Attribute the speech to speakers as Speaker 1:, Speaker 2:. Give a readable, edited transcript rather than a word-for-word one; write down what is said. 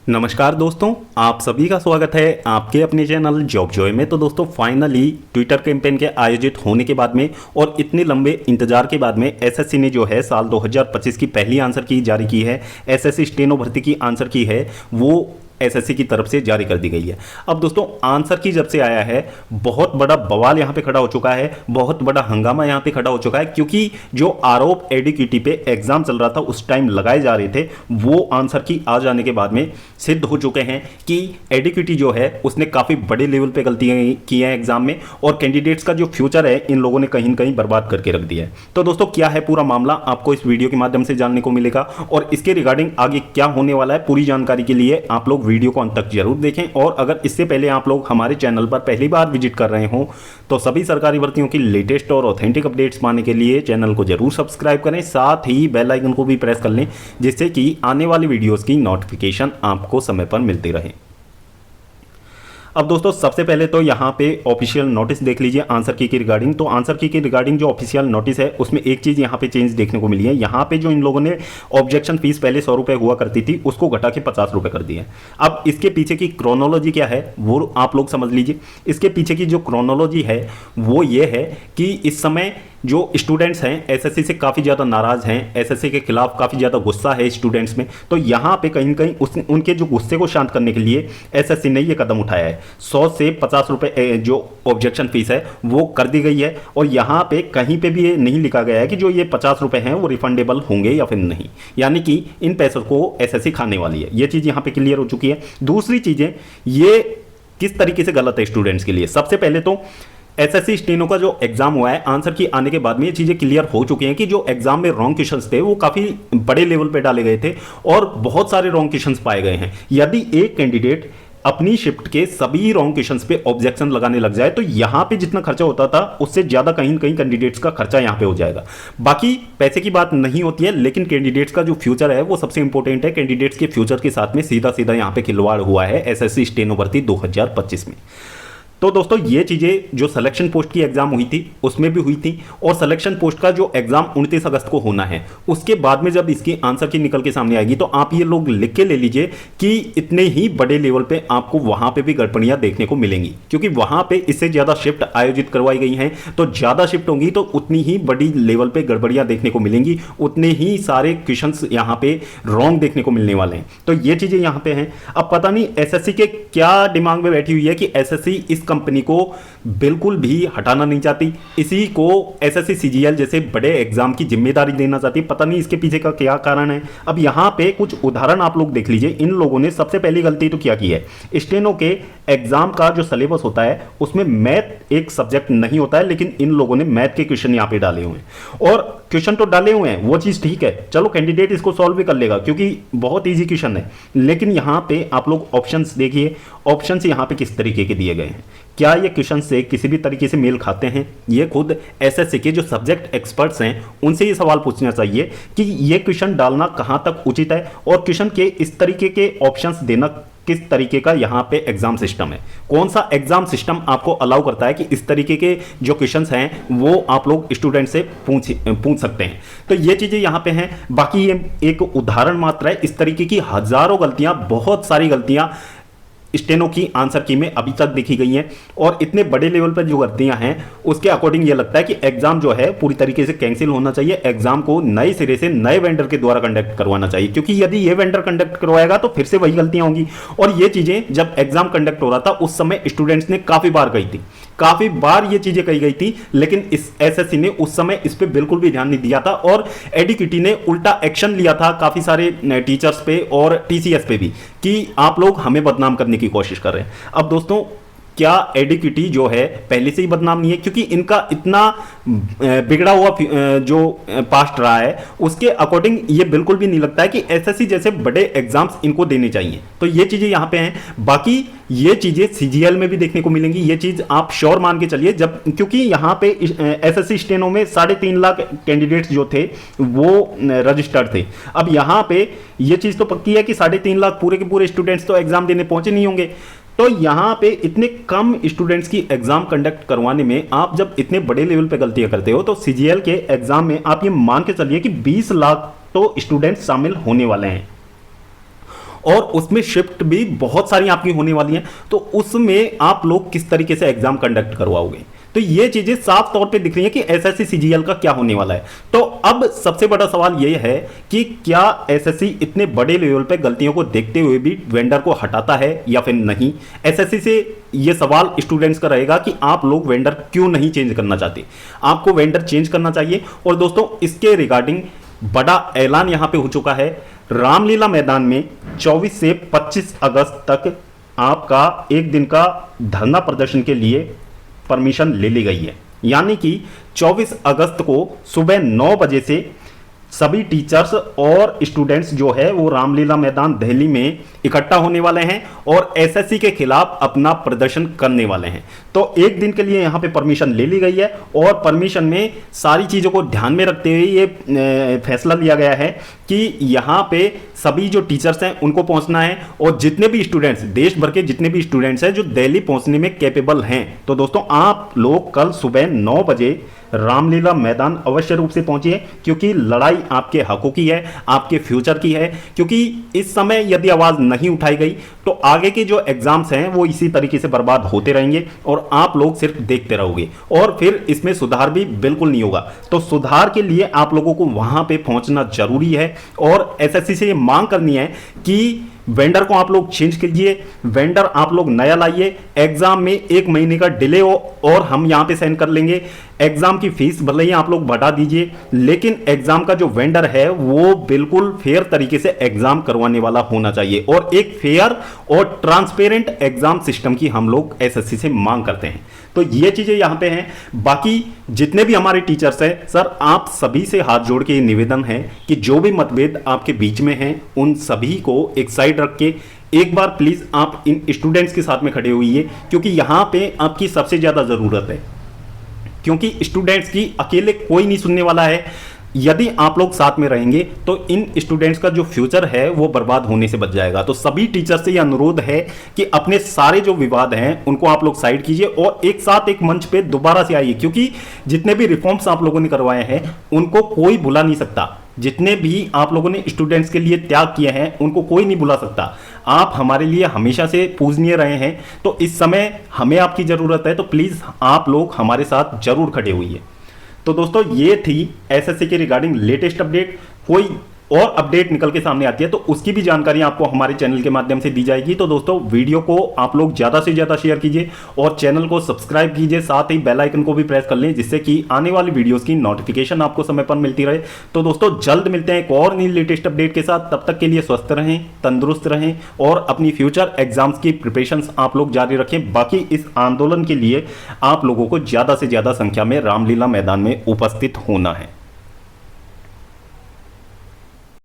Speaker 1: नमस्कार दोस्तों, आप सभी का स्वागत है आपके अपने चैनल जॉब जॉय में। तो दोस्तों फाइनली ट्विटर कैंपेन के आयोजित होने के बाद में और इतने लंबे इंतजार के बाद में एसएससी ने जो है साल 2025 की पहली आंसर की जारी की है। एसएससी स्टेनो भर्ती की आंसर की है वो एसएससी की तरफ से जारी कर दी गई है। अब दोस्तों आंसर की जब से आया है बहुत बड़ा बवाल यहाँ पे खड़ा हो चुका है, बहुत बड़ा हंगामा यहाँ पे खड़ा हो चुका है, क्योंकि जो आरोप एडीक्यूटी पे एग्जाम चल रहा था उस टाइम लगाए जा रहे थे वो आंसर की आ जाने के बाद में सिद्ध हो चुके हैं कि एडीक्यूटी जो है उसने काफ़ी बड़े लेवल पे गलतियां की हैं एग्जाम में और कैंडिडेट्स का जो फ्यूचर है इन लोगों ने कहीं न कहीं बर्बाद करके रख दिया है। तो दोस्तों क्या है पूरा मामला आपको इस वीडियो के माध्यम से जानने को मिलेगा और इसके रिगार्डिंग आगे क्या होने वाला है पूरी जानकारी के लिए आप लोग वीडियो को अंत तक जरूर देखें। और अगर इससे पहले आप लोग हमारे चैनल पर पहली बार विजिट कर रहे हो तो सभी सरकारी भर्तियों की लेटेस्ट और ऑथेंटिक अपडेट्स पाने के लिए चैनल को जरूर सब्सक्राइब करें, साथ ही बेल आइकन को भी प्रेस कर लें जिससे कि आने वाली वीडियोस की नोटिफिकेशन आपको समय पर मिलती रहे। अब दोस्तों सबसे पहले तो यहाँ पे ऑफिशियल नोटिस देख लीजिए आंसर की रिगार्डिंग। तो आंसर की रिगार्डिंग जो ऑफिशियल नोटिस है उसमें एक चीज़ यहाँ पे चेंज देखने को मिली है। यहाँ पे जो इन लोगों ने ऑब्जेक्शन फीस पहले 100 रुपये हुआ करती थी उसको घटा के 50 रुपये कर दिया है। अब इसके पीछे की क्रोनोलॉजी क्या है वो आप लोग समझ लीजिए। इसके पीछे की जो क्रोनोलॉजी है वो ये है कि इस समय जो स्टूडेंट्स हैं एसएससी से काफ़ी ज़्यादा नाराज़ हैं, एसएससी के खिलाफ काफ़ी ज़्यादा गुस्सा है स्टूडेंट्स में। तो यहाँ पे कहीं न कहीं उनके जो गुस्से को शांत करने के लिए एसएससी ने ये कदम उठाया है। 100 से 50 रुपये जो ऑब्जेक्शन फीस है वो कर दी गई है और यहाँ पे कहीं पे भी ये नहीं लिखा गया है कि जो ये 50 रुपये हैं वो रिफंडेबल होंगे या फिर नहीं, यानी कि इन पैसों को एसएससी खाने वाली है। ये चीज़ यहाँ पे क्लियर हो चुकी है। दूसरी चीज़ें ये किस तरीके से गलत है स्टूडेंट्स के लिए। सबसे पहले तो एसएससी स्टेनो का जो एग्जाम हुआ है आंसर की आने के बाद में ये चीजें क्लियर हो चुकी हैं कि जो एग्जाम में रॉन्ग क्वेश्चंस थे वो काफी बड़े लेवल पे डाले गए थे और बहुत सारे रॉन्ग क्वेश्चंस पाए गए हैं। यदि एक कैंडिडेट अपनी शिफ्ट के सभी रॉन्ग क्वेश्चंस पे ऑब्जेक्शन लगाने लग जाए तो यहां पे जितना खर्चा होता था उससे ज्यादा कहीं न कहीं कैंडिडेट्स का खर्चा यहां पे हो जाएगा। बाकी पैसे की बात नहीं होती है लेकिन कैंडिडेट्स का जो फ्यूचर है वो सबसे इंपॉर्टेंट है। कैंडिडेट्स के फ्यूचर के साथ में सीधा सीधा यहां पे खिलवाड़ हुआ है एसएससी स्टेनो भर्ती 2025 में। तो दोस्तों ये चीज़ें जो सिलेक्शन पोस्ट की एग्जाम हुई थी उसमें भी हुई थी और सिलेक्शन पोस्ट का जो एग्जाम 29 अगस्त को होना है उसके बाद में जब इसकी आंसर की निकल के सामने आएगी तो आप ये लोग लिख के ले लीजिए कि इतने ही बड़े लेवल पे आपको वहां पे भी गड़बड़ियां देखने को मिलेंगी, क्योंकि वहां पे इससे ज़्यादा शिफ्ट आयोजित करवाई गई हैं। तो ज़्यादा शिफ्ट होंगी तो उतनी ही बड़ी लेवल पर गड़बड़ियां देखने को मिलेंगी, उतने ही सारे क्वेश्चन यहाँ पे रॉन्ग देखने को मिलने वाले हैं। तो ये चीज़ें यहाँ पे हैं। अब पता नहीं एसएससी के क्या दिमाग में बैठी हुई है कि एसएससी इस कंपनी को बिल्कुल भी हटाना नहीं चाहती, इसी को एसएससी सीजीएल जैसे बड़े एग्जाम की जिम्मेदारी देना चाहती। पता नहीं इसके पीछे का क्या कारण है। अब यहां पे कुछ उदाहरण आप लोग देख लीजिए। इन लोगों ने सबसे पहली गलती तो क्या की है, स्टेनो के एग्जाम का जो सिलेबस होता है उसमें मैथ एक सब्जेक्ट नहीं होता है, लेकिन इन लोगों ने मैथ के क्वेश्चन यहां पे डाले हुए हैं। और क्वेश्चन तो डाले हुए हैं वो चीज ठीक है, चलो कैंडिडेट इसको सॉल्व भी कर लेगा क्योंकि बहुत ईजी क्वेश्चन है। लेकिन यहां पे आप लोग ऑप्शंस देखिए, ऑप्शंस यहां पे किस तरीके के दिए गए हैं, क्या ये क्वेश्चन से किसी भी तरीके से मेल खाते हैं। ये खुद एसएससी के जो सब्जेक्ट एक्सपर्ट्स हैं उनसे ये सवाल पूछना चाहिए कि ये क्वेश्चन डालना कहां तक उचित है और क्वेश्चन के इस तरीके के ऑप्शंस देना किस तरीके का यहाँ पे एग्जाम सिस्टम है, कौन सा एग्जाम सिस्टम आपको अलाउ करता है कि इस तरीके के जो क्वेश्चंस हैं वो आप लोग स्टूडेंट से पूछ सकते हैं। तो ये चीजें यहाँ पे हैं। बाकी ये एक उदाहरण मात्र है, इस तरीके की हजारों गलतियां, बहुत सारी गलतियां स्टेनो की आंसर की में अभी तक देखी गई हैं और इतने बड़े लेवल पर जो गलतियां हैं उसके अकॉर्डिंग ये लगता है कि एग्जाम जो है पूरी तरीके से कैंसिल होना चाहिए। एग्जाम को नए सिरे से नए वेंडर के द्वारा कंडक्ट करवाना चाहिए, क्योंकि यदि ये वेंडर कंडक्ट करवाएगा तो फिर से वही गलतियां होंगी। और ये चीजें जब एग्जाम कंडक्ट हो रहा था उस समय स्टूडेंट्स ने काफी बार कही थी, काफी बार ये चीजें कही गई थी, लेकिन इस एसएससी ने उस समय इस पे बिल्कुल भी ध्यान नहीं दिया था और एडीक्यूटी ने उल्टा एक्शन लिया था काफी सारे टीचर्स पे और टीसीएस पे भी कि आप लोग हमें बदनाम करने की कोशिश कर रहे हैं। अब दोस्तों क्या एडीक्यूटी जो है पहले से ही बदनाम नहीं है, क्योंकि इनका इतना बिगड़ा हुआ जो पास्ट रहा है उसके अकॉर्डिंग ये बिल्कुल भी नहीं लगता है कि एसएससी जैसे बड़े एग्जाम्स इनको देने चाहिए। तो ये चीजें यहाँ पे हैं। बाकी ये चीजें सीजीएल में भी देखने को मिलेंगी, ये चीज आप श्योर मान के चलिए, जब क्योंकि यहाँ पे एसएससी स्टेनो में 3.5 लाख कैंडिडेट्स जो थे वो रजिस्टर्ड थे। अब यहाँ पे ये चीज तो पक्की है कि 3.5 लाख पूरे के पूरे स्टूडेंट्स तो एग्जाम देने पहुंचे नहीं होंगे। तो यहाँ पे इतने कम स्टूडेंट्स की एग्जाम कंडक्ट करवाने में आप जब इतने बड़े लेवल पे गलतियां करते हो तो सीजीएल के एग्जाम में आप ये मान के चलिए कि 20 लाख तो स्टूडेंट शामिल होने वाले हैं और उसमें शिफ्ट भी बहुत सारी आपकी होने वाली हैं। तो उसमें आप लोग किस तरीके से एग्जाम कंडक्ट करवाओगे, तो ये चीजें साफ तौर पे दिख रही है कि एसएससी सीजीएल का क्या होने वाला है। तो अब सबसे बड़ा सवाल ये है कि क्या एसएससी इतने बड़े लेवल पे गलतियों को देखते हुए भी वेंडर को हटाता है या फिर नहीं। एसएससी से ये सवाल स्टूडेंट्स का रहेगा कि आप लोग वेंडर क्यों नहीं चेंज करना चाहते, आपको वेंडर चेंज करना चाहिए। और दोस्तों इसके रिगार्डिंग बड़ा ऐलान यहां पे हो चुका है। रामलीला मैदान में 24 से 25 अगस्त तक आपका एक दिन का धरना प्रदर्शन के लिए परमिशन ले ली गई है, यानी कि 24 अगस्त को सुबह 9 बजे से सभी टीचर्स और स्टूडेंट्स जो है वो रामलीला मैदान दिल्ली में इकट्ठा होने वाले हैं और एसएससी के खिलाफ अपना प्रदर्शन करने वाले हैं। तो एक दिन के लिए यहाँ पे परमिशन ले ली गई है और परमिशन में सारी चीज़ों को ध्यान में रखते हुए ये फैसला लिया गया है कि यहाँ पे सभी जो टीचर्स हैं उनको पहुँचना है और जितने भी स्टूडेंट्स, देश भर के जितने भी स्टूडेंट्स हैं जो दिल्ली पहुँचने में कैपेबल हैं, तो दोस्तों आप लोग कल सुबह 9 बजे रामलीला मैदान अवश्य रूप से पहुंचिए, क्योंकि लड़ाई आपके हकों की है, आपके फ्यूचर की है। क्योंकि इस समय यदि आवाज नहीं उठाई गई तो आगे के जो एग्जाम्स हैं वो इसी तरीके से बर्बाद होते रहेंगे और आप लोग सिर्फ देखते रहोगे और फिर इसमें सुधार भी बिल्कुल नहीं होगा। तो सुधार के लिए आप लोगों को वहां पे पहुंचना जरूरी है और एसएससी से ये मांग करनी है कि वेंडर को आप लोग चेंज कीजिए, वेंडर आप लोग नया लाइए, एग्जाम में 1 महीने का डिले हो और हम यहां पे साइन कर लेंगे। एग्जाम की फीस भले ही आप लोग बढ़ा दीजिए, लेकिन एग्जाम का जो वेंडर है वो बिल्कुल फेयर तरीके से एग्जाम करवाने वाला होना चाहिए और एक फेयर और ट्रांसपेरेंट एग्जाम सिस्टम की हम लोग एसएससी से मांग करते हैं। तो ये चीजें यहां पे हैं। बाकी जितने भी हमारे टीचर्स हैं, सर आप सभी से हाथ जोड़ के ये निवेदन है कि जो भी मतभेद आपके बीच में हैं उन सभी को एक साइड रख के एक बार प्लीज आप इन स्टूडेंट्स के साथ में खड़े हुइए, क्योंकि यहां पे आपकी सबसे ज्यादा जरूरत है। क्योंकि स्टूडेंट्स की अकेले कोई नहीं सुनने वाला है। यदि आप लोग साथ में रहेंगे तो इन स्टूडेंट्स का जो फ्यूचर है वो बर्बाद होने से बच जाएगा। तो सभी टीचर से यह अनुरोध है कि अपने सारे जो विवाद हैं उनको आप लोग साइड कीजिए और एक साथ एक मंच पे दोबारा से आइए, क्योंकि जितने भी रिफॉर्म्स आप लोगों ने करवाए हैं उनको कोई भुला नहीं सकता। जितने भी आप लोगों ने स्टूडेंट्स के लिए त्याग किए हैं उनको कोई नहीं भुला सकता। आप हमारे लिए हमेशा से पूजनीय रहे हैं, तो इस समय हमें आपकी जरूरत है, तो प्लीज आप लोग हमारे साथ जरूर खड़े हुइए। तो दोस्तों ये थी एसएससी के रिगार्डिंग लेटेस्ट अपडेट। कोई और अपडेट निकल के सामने आती है तो उसकी भी जानकारी आपको हमारे चैनल के माध्यम से दी जाएगी। तो दोस्तों वीडियो को आप लोग ज़्यादा से ज़्यादा शेयर कीजिए और चैनल को सब्सक्राइब कीजिए, साथ ही बेल आइकन को भी प्रेस कर लें जिससे कि आने वाली वीडियोस की नोटिफिकेशन आपको समय पर मिलती रहे। तो दोस्तों जल्द मिलते हैं एक और नई लेटेस्ट अपडेट के साथ। तब तक के लिए स्वस्थ रहें, तंदुरुस्त रहें और अपनी फ्यूचर एग्जाम्स की प्रिपरेशंस आप लोग जारी रखें। बाकी इस आंदोलन के लिए आप लोगों को ज़्यादा से ज़्यादा संख्या में रामलीला मैदान में उपस्थित होना है।